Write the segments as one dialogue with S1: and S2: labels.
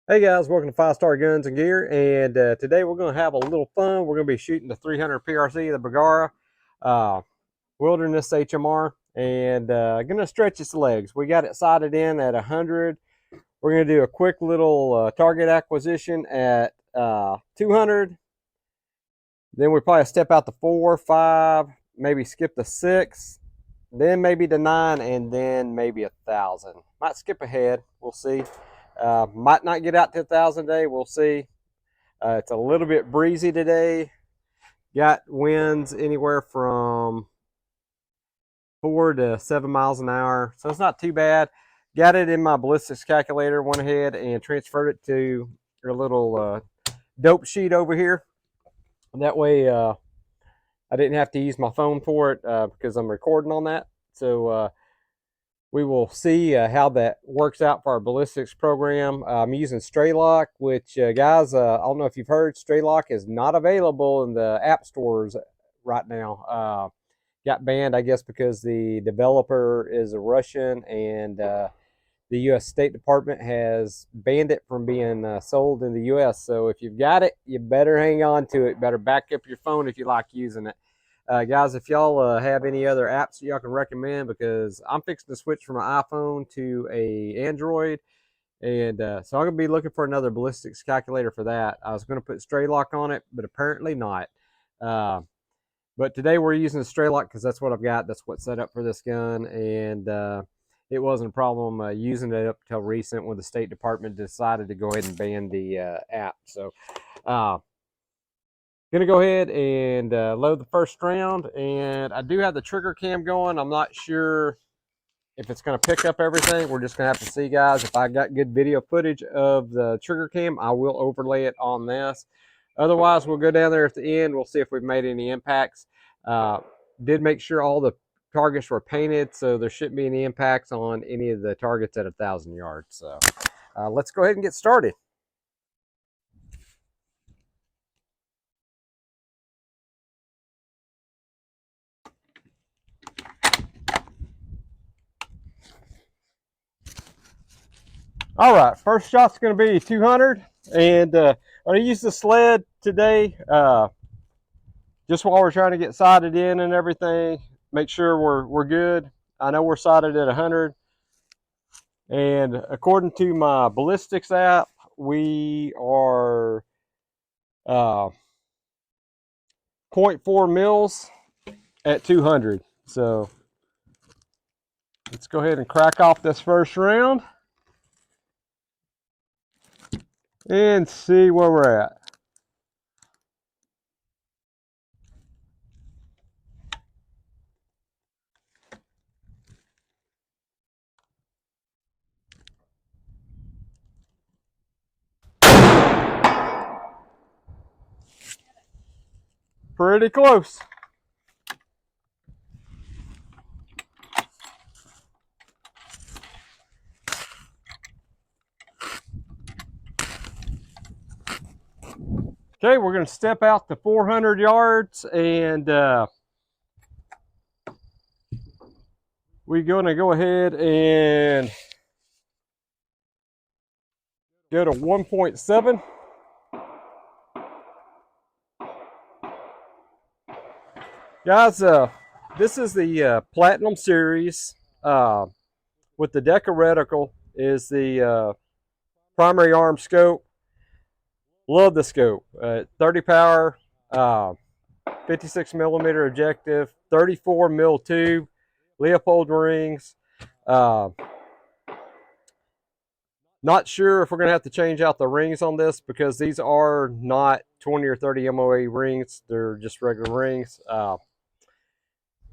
S1: Hey guys, welcome to 5 Star Guns and Gear, and today we're going to have a little fun. We're going to be shooting the 300 PRC, the Begara uh, Wilderness HMR, and going to stretch its legs. We got it sighted in at 100. We're going to do a quick little target acquisition at 200. Then we probably step out to 4, 5, maybe skip to 6, then maybe to 9, and then maybe 1,000. Might skip ahead. We'll see. Might not get out to 1,000 today. We'll see. It's a little bit breezy today. Got winds anywhere from 4 to 7 miles an hour, so it's not too bad. Got it in my ballistics calculator. Went ahead and transferred it to a little dope sheet over here. That way, I didn't have to use my phone for it because I'm recording on that. So we will see how that works out for our ballistics program. I'm using Straylock, which, guys, I don't know if you've heard, Straylock is not available in the app stores right now. Got banned, I guess, because the developer is a Russian, and the U.S. State Department has banned it from being sold in the U.S. So if you've got it, you better hang on to it. Better back up your phone if you like using it. Guys, if y'all have any other apps that y'all can recommend, because I'm fixing to switch from an iPhone to a Android, and so I'm gonna be looking for another ballistics calculator for that. I was gonna put Straylock on it, but apparently not. Uh, but today we're using the Straylock because that's what I've got. That's what's set up for this gun, and it wasn't a problem using it up until recent when the State Department decided to go ahead and ban the app. So. Gonna go ahead and load the first round, and I do have the trigger cam going. I'm not sure if it's gonna pick up everything. We're just gonna have to see, guys. If I got good video footage of the trigger cam, I will overlay it on this. Otherwise, we'll go down there at the end. We'll see if we've made any impacts. Uh, did make sure all the targets were painted, so there shouldn't be any impacts on any of the targets at 1,000 yards. So let's go ahead and get started. All right, first shot's going to be 200, and I'm going to use the sled today just while we're trying to get sighted in and everything, make sure we're good. I know we're sighted at 100, and according to my ballistics app, we are 0.4 mils at 200. So let's go ahead and crack off this first round and see where we're at. Pretty close. Okay, we're going to step out to 400 yards, and we're going to go ahead and go to 1.7. Guys, this is the Platinum Series with the Deca reticle is the primary arm scope. Love the scope. 30 power, 56 millimeter objective, 34 mil tube, Leopold rings. Not sure if we're going to have to change out the rings on this because these are not 20 or 30 MOA rings. They're just regular rings.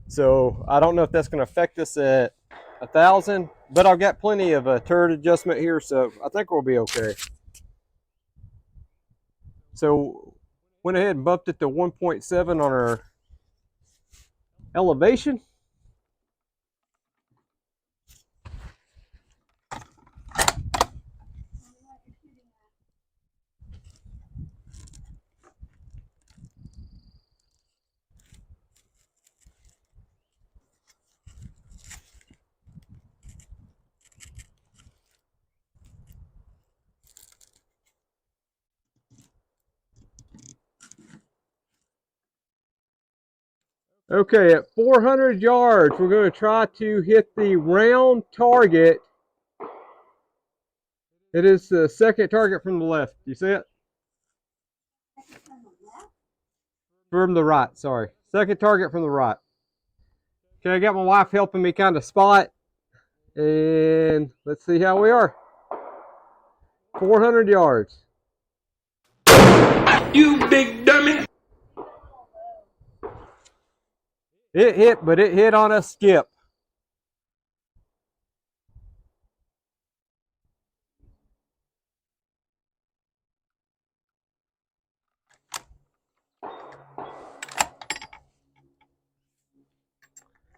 S1: So I don't know if that's going to affect us at 1,000, but I've got plenty of turret adjustment here, so I think we'll be okay. So went ahead and bumped it to 1.7 on our elevation. Okay, at 400 yards, we're going to try to hit the round target. It is the second target from the left. You see it? From the right, sorry. Second target from the right. Okay, I got my wife helping me kind of spot. And let's see how we are. 400 yards.
S2: You big dummy.
S1: It hit, but it hit on a skip.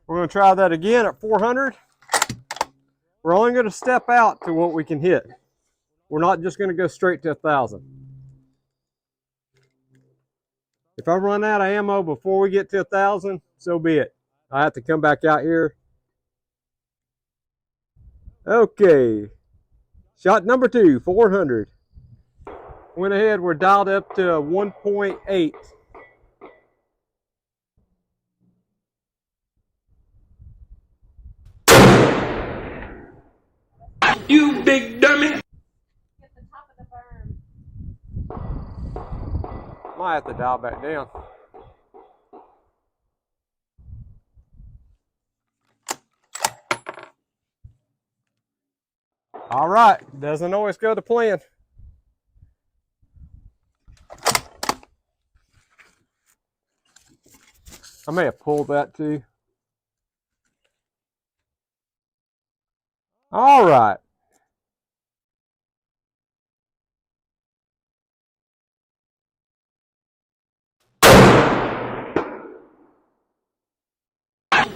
S1: We're going to try that again at 400. We're only going to step out to what we can hit. We're not just going to go straight to 1,000. If I run out of ammo before we get to 1,000, so be it. I have to come back out here. Okay. Shot number 2, 400. Went ahead, we're dialed up to 1.8.
S2: You big dummy.
S3: Get the top of the berm.
S1: Might have to dial back down. All right, doesn't always go to plan. I may have pulled that too. All right.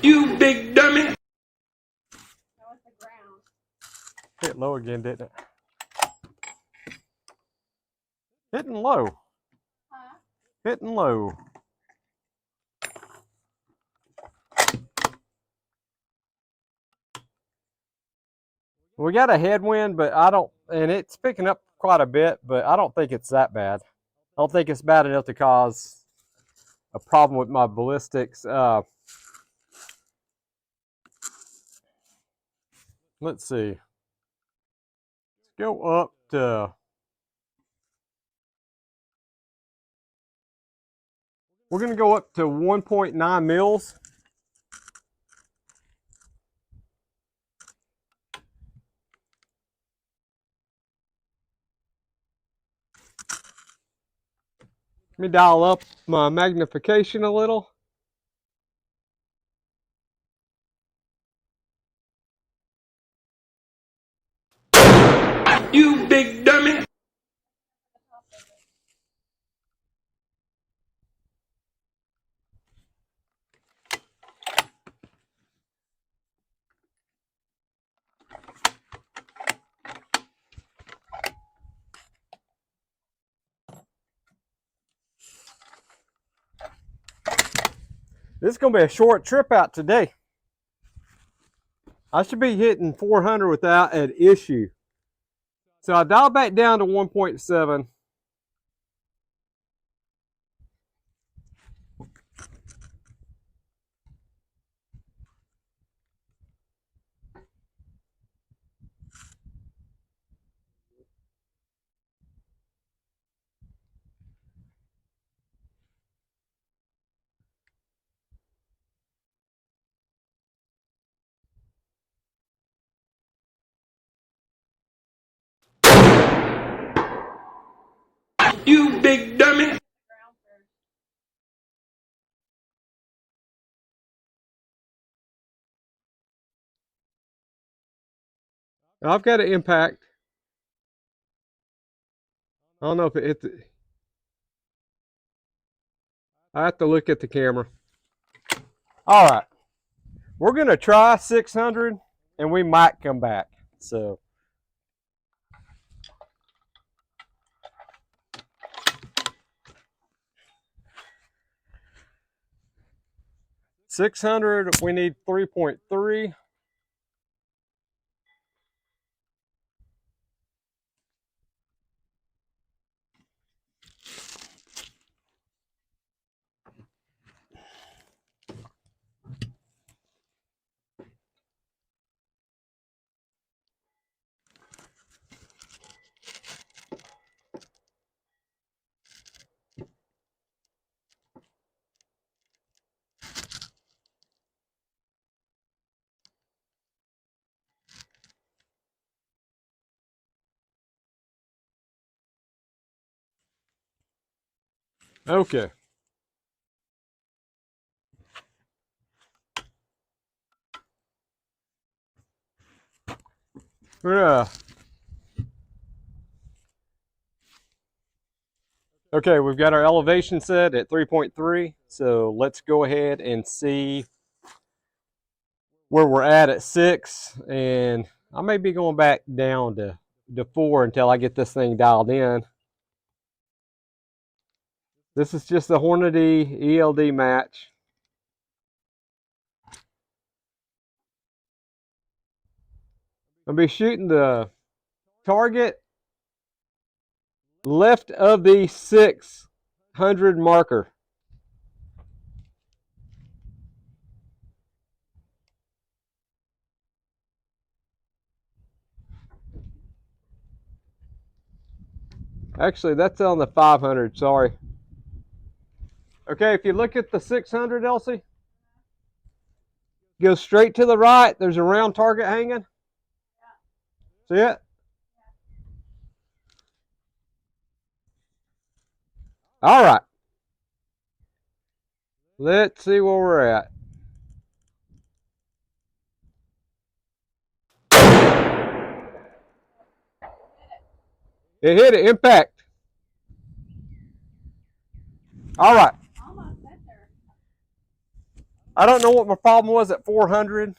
S2: You big dummy.
S3: That was the ground.
S1: Hit low again, didn't it? Hitting low.
S3: Huh?
S1: Hitting low. We got a headwind, but I don't, and it's picking up quite a bit, but I don't think it's that bad. I don't think it's bad enough to cause a problem with my ballistics. Let's see. Let's go up to, we're going to go up to 1.9 mils. Let me dial up my magnification a little.
S2: You big dummy.
S1: This is going to be a short trip out today. I should be hitting 400 without an issue. So I dial back down to 1.7.
S2: You big dummy.
S3: Ground first.
S1: I've got an impact. I don't know if it hit the, I have to look at the camera. All right. We're going to try 600 and we might come back. So 600, we need 3.3. Okay. Okay, we've got our elevation set at 3.3. So let's go ahead and see where we're at 6. And I may be going back down to 4 until I get this thing dialed in. This is just the Hornady ELD match. I'll be shooting the target left of the 600 marker. Actually, that's on the 500, sorry. Okay, if you look at the 600, Elsie, go straight to the right. There's a round target hanging. See it? All right. Let's see where we're at. It hit it, impact. All right.
S3: Almost hit her.
S1: I don't know what my problem was at 400.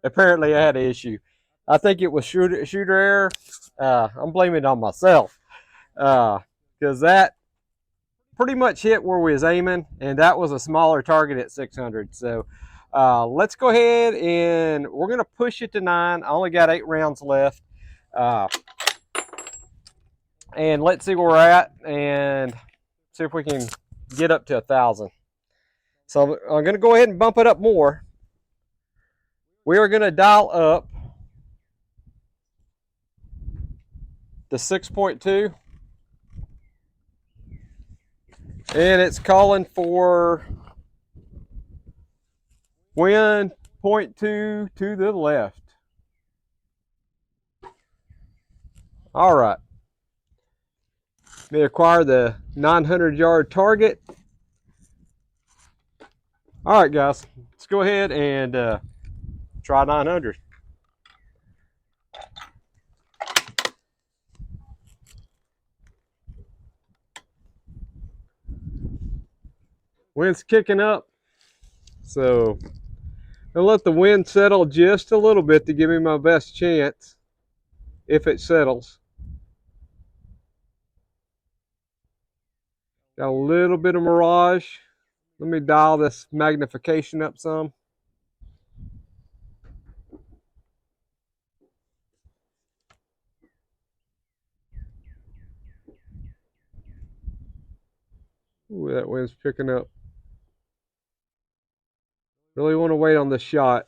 S1: Apparently, I had an issue. I think it was shooter error. I'm blaming it on myself because that pretty much hit where we was aiming, and that was a smaller target at 600. So let's go ahead and we're going to push it to 9. I only got 8 rounds left. And let's see where we're at and see if we can get up to 1,000. So I'm going to go ahead and bump it up more. We are going to dial up to 6.2. And it's calling for wind 0.2 to the left. All right. May acquire the 900-yard target. All right, guys. Let's go ahead and try 900. Wind's kicking up, so I'll let the wind settle just a little bit to give me my best chance if it settles. Got a little bit of mirage. Let me dial this magnification up some. Ooh, that wind's picking up. Really want to wait on this shot.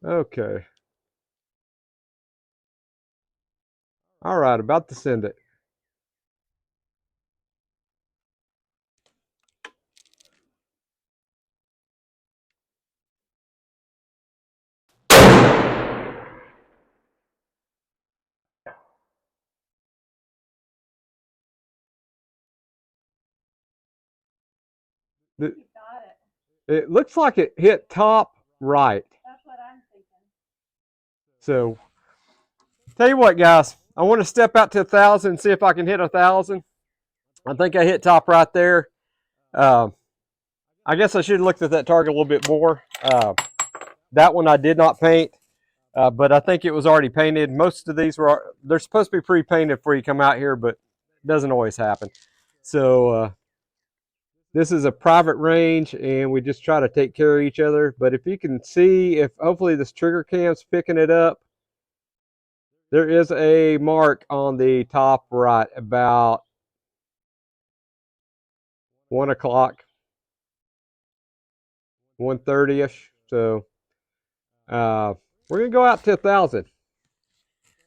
S1: Okay. All right, about to send it.
S3: You got it.
S1: It looks like it hit top right.
S3: That's what I'm thinking.
S1: So, tell you what, guys, I want to step out to 1,000 and see if I can hit 1,000. I think I hit top right there. I guess I should have looked at that target a little bit more. That one I did not paint, but I think it was already painted. Most of these they're supposed to be pre-painted before you come out here, but it doesn't always happen. So this is a private range, and we just try to take care of each other. But if you can see, if hopefully this trigger cam's picking it up, there is a mark on the top right about 1 o'clock, 1:30ish. So we're going to go out to 1,000.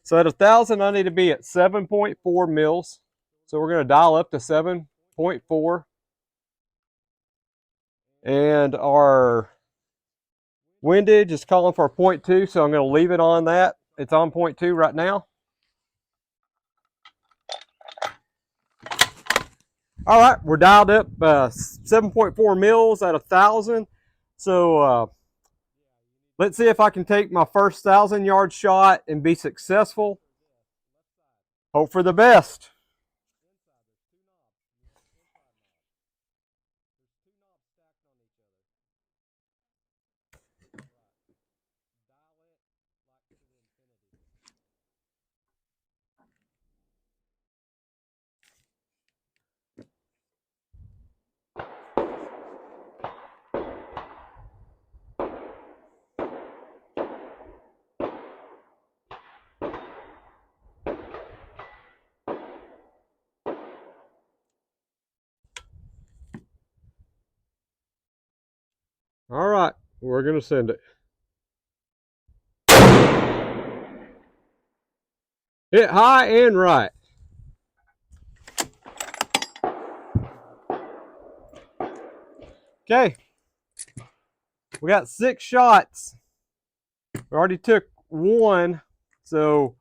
S1: So at 1,000, I need to be at 7.4 mils. So we're going to dial up to 7.4. And our windage is calling for 0.2, so I'm going to leave it on that. It's on 0.2 right now. All right, we're dialed up 7.4 mils at 1,000. So let's see if I can take my first 1,000-yard shot and be successful. Hope for the best. All right, we're going to send it. Hit high and right. Okay, we got 6 shots. We already took 1, so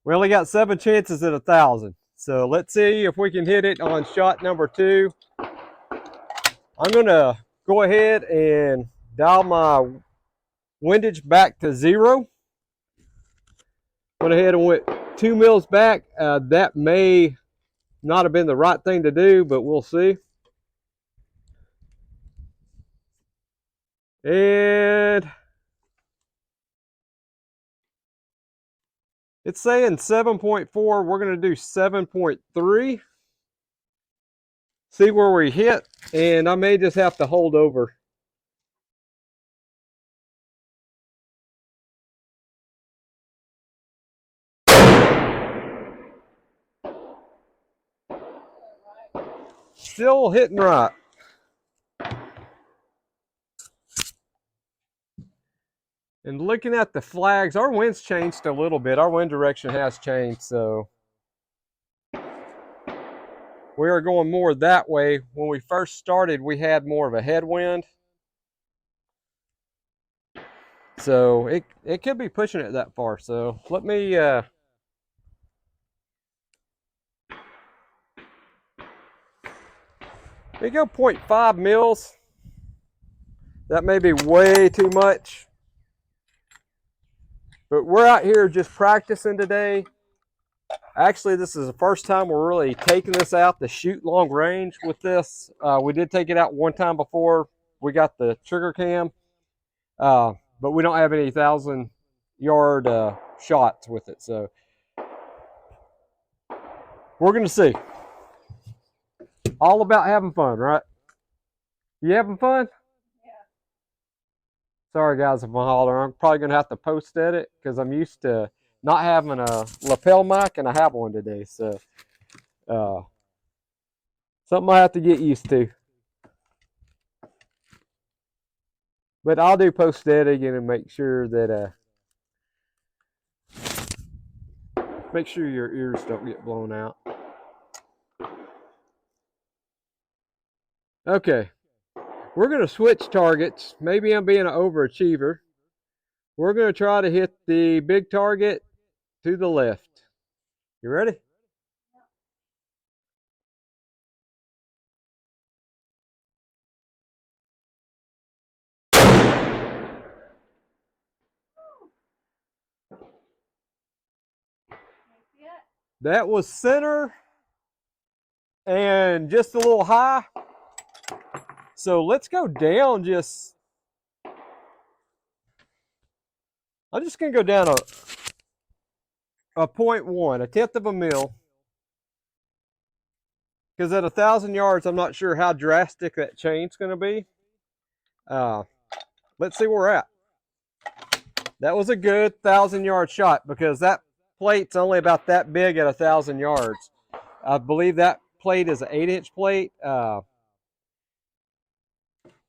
S1: we only got 7 chances at 1,000. So let's see if we can hit it on shot number 2. I'm going to go ahead and dial my windage back to 0. Went ahead and went 2 mils back. That may not have been the right thing to do, but we'll see. And it's saying 7.4. We're going to do 7.3. See where we hit, and I may just have to hold over. Still hitting right. And looking at the flags, our wind's changed a little bit. Our wind direction has changed, so we are going more that way. When we first started, we had more of a headwind. So it could be pushing it that far. So let me go 0.5 mils. That may be way too much. But we're out here just practicing today. Actually, this is the first time we're really taking this out to shoot long range with this. We did take it out one time before we got the trigger cam. But we don't have any 1,000-yard shots with it. So we're going to see. All about having fun, right? You having fun?
S3: Yeah.
S1: Sorry, guys, if I holler. I'm probably going to have to post edit because I'm used to not having a lapel mic, and I have one today. So something I have to get used to. But I'll do post editing and make sure that make sure your ears don't get blown out. Okay, we're going to switch targets. Maybe I'm being an overachiever. We're going to try to hit the big target to the left. You ready? That was center and just a little high. So let's go down just, I'm just going to go down a 0.1, a tenth of a mil. Because at 1,000 yards, I'm not sure how drastic that change is going to be. Let's see where we're at. That was a good 1,000-yard shot because that plate's only about that big at 1,000 yards. I believe that plate is an 8-inch plate.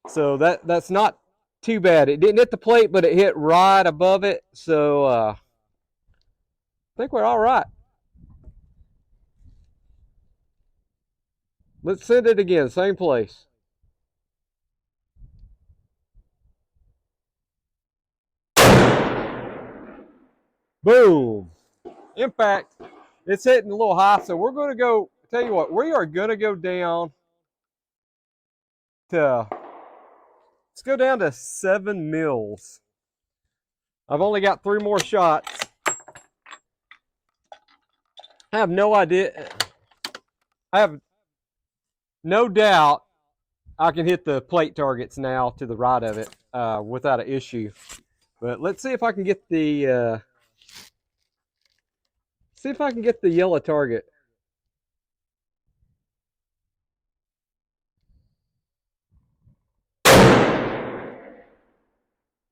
S1: So that's not too bad. It didn't hit the plate, but it hit right above it. So I think we're all right. Let's send it again, same place. Boom. Impact. It's hitting a little high, so we're going to go, tell you what, we are going to go down to, let's go down to 7 mils. I've only got 3 more shots. I have no idea. I have no doubt I can hit the plate targets now to the right of it without an issue. But let's see if I can get the yellow target.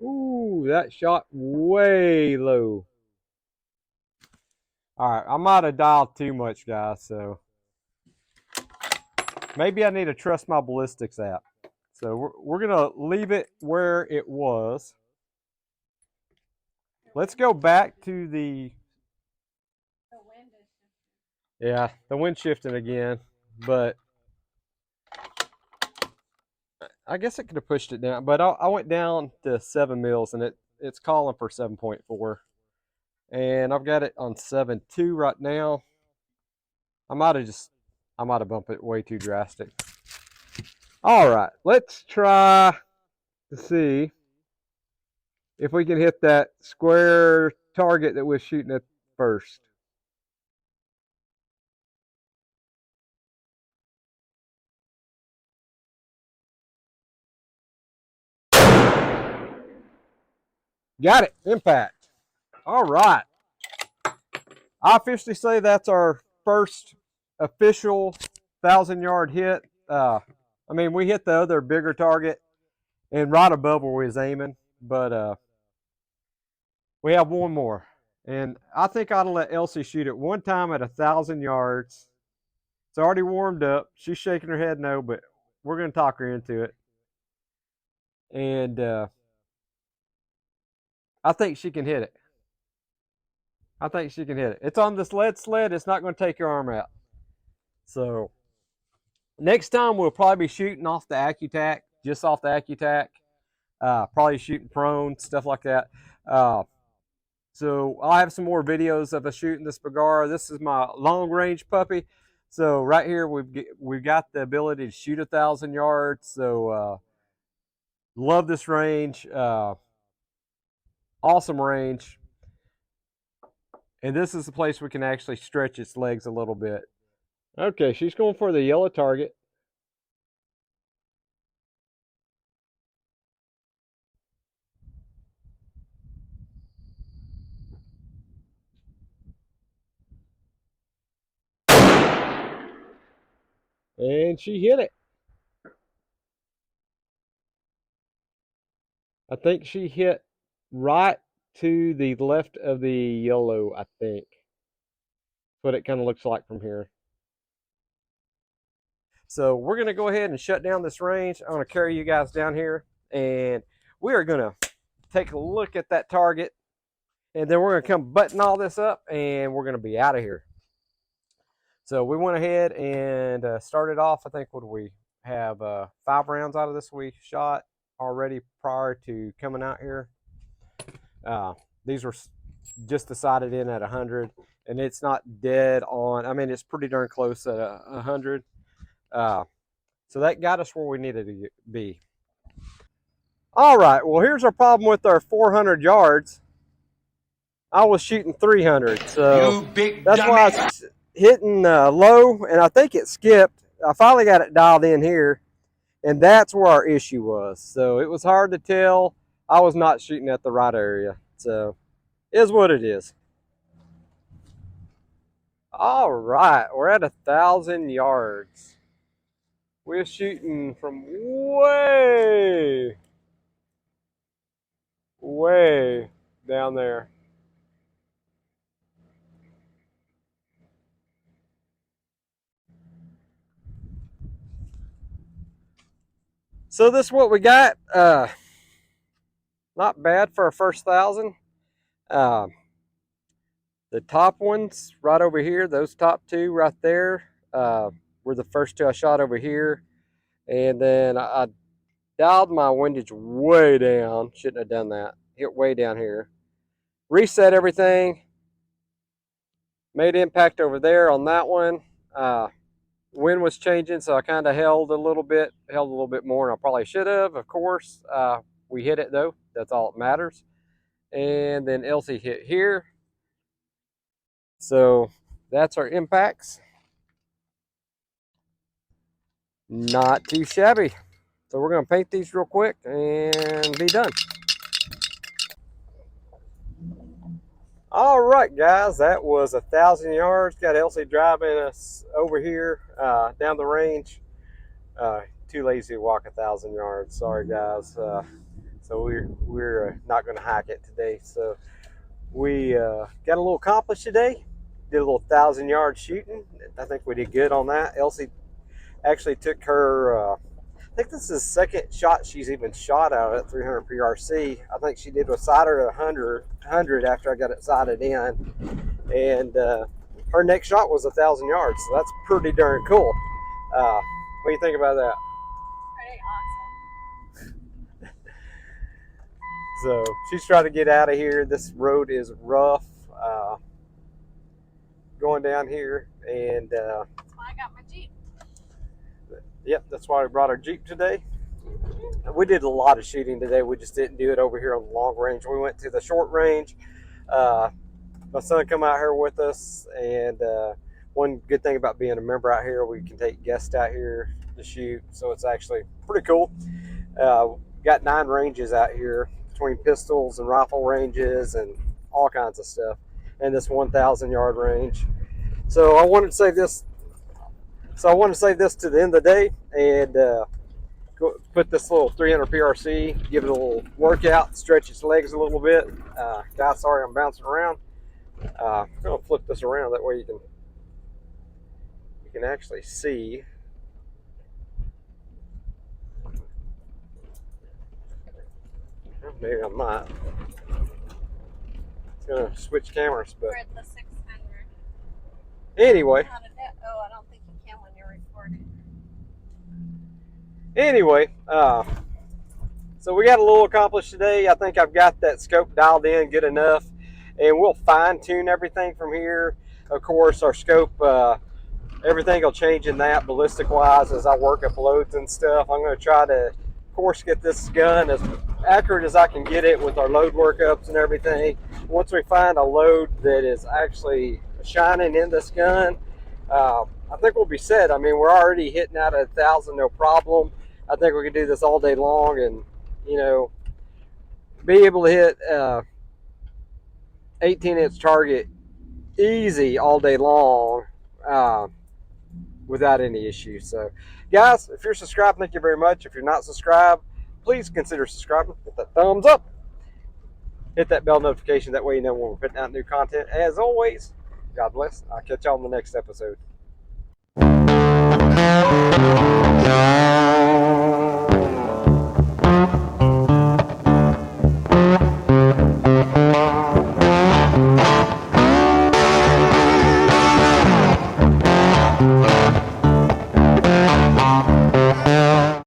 S1: Ooh, that shot way low. All right, I might have dialed too much, guys, so maybe I need to trust my ballistics app. So we're going to leave it where it was. Let's go back to the
S3: wind is
S1: yeah, the wind shifting again, but I guess it could have pushed it down. But I went down to 7 mils, and it's calling for 7.4, and I've got it on 7.2 right now. I might have bumped it way too drastic. All right, let's try to see if we can hit that square target that we're shooting at first. Got it. Impact. All right. I officially say that's our first official 1,000-yard hit. I mean, we hit the other bigger target and right above where we was aiming, but we have one more. And I think I ought to let Elsie shoot it one time at 1,000 yards. It's already warmed up. She's shaking her head no, but we're going to talk her into it. And I think she can hit it. I think she can hit it. It's on this lead sled. It's not going to take your arm out. So next time we'll probably be shooting off the AccuTac, just off the AccuTac. Probably shooting prone, stuff like that. So I'll have some more videos of us shooting this Begara. This is my long range puppy. So right here we've got the ability to shoot 1,000 yards. So love this range. Awesome range. And this is the place we can actually stretch its legs a little bit. Okay, she's going for the yellow target. And she hit it. I think she hit right to the left of the yellow, I think. That's what it kind of looks like from here. So we're going to go ahead and shut down this range. I'm going to carry you guys down here, and we are going to take a look at that target, and then we're going to come button all this up, and we're going to be out of here. So we went ahead and started off. I think, what do we have? 5 rounds out of this we shot already prior to coming out here. These were just decided in at 100, and it's not dead on. I mean, it's pretty darn close at 100. So that got us where we needed to be. All right, well, here's our problem with our 400 yards. I was shooting 300, so that's why I was hitting low, and I think it skipped. I finally got it dialed in here, and that's where our issue was. So it was hard to tell. I was not shooting at the right area, so it is what it is. All right, we're at 1,000 yards. We're shooting from way down there. So this is what we got. Not bad for our first 1,000. The top ones right over here, those top 2 right there, were the first 2 I shot over here. And then I dialed my windage way down. Shouldn't have done that. Hit way down here. reset everything. Made impact over there on that one. Wind was changing, so I kind of held a little bit more than I probably should have, of course. We hit it though, that's all that matters. And then Elsie hit here. So that's our impacts. Not too shabby. So we're going to paint these real quick and be done. All right, guys, that was 1,000 yards. Got Elsie driving us over here down the range. Too lazy to walk 1,000 yards. Sorry, guys. So we're not going to hike it today. So we got a little accomplished today. Did a little 1,000 yard shooting. I think we did good on that. Elsie actually took her. I think this is the second shot she's even shot out at 300 PRC. I think she did with sighter at 100 after I got it sighted in, and her next shot was 1,000 yards. So that's pretty darn cool. What do you think about that?
S3: Pretty awesome.
S1: So she's trying to get out of here. This road is rough going down here, and
S3: That's why I got my Jeep.
S1: yep, that's why we brought our Jeep today. We did a lot of shooting today. We just didn't do it over here on the long range. We went to the short range. My son come out here with us, and one good thing about being a member out here, we can take guests out here to shoot, so it's actually pretty cool. Got 9 ranges out here between pistols and rifle ranges and all kinds of stuff, and this 1,000 yard range. So I wanted to say this. To the end of the day and put this little 300 PRC, give it a little workout, stretch its legs a little bit. Guys, sorry I'm bouncing around. I'm gonna flip this around, that way you can actually see. Maybe I might. It's gonna switch cameras, but
S3: We're at the 600.
S1: anyway.
S3: Oh, I don't think you can when you're recording.
S1: Anyway, so we got a little accomplished today. I think I've got that scope dialed in good enough, and we'll fine tune everything from here. Of course, our scope, everything will change in that ballistic wise as I work up loads and stuff. I'm going to try to, of course, get this gun as accurate as I can get it with our load workups and everything. Once we find a load that is actually shining in this gun, I think we'll be set. I mean, we're already hitting out at 1,000, no problem. I think we can do this all day long, and be able to hit 18-inch target easy all day long without any issue. So, guys, if you're subscribed, thank you very much. If you're not subscribed, please consider subscribing. Hit that thumbs up. Hit that bell notification. That way you know when we're putting out new content. As always, God bless. I'll catch y'all in the next episode.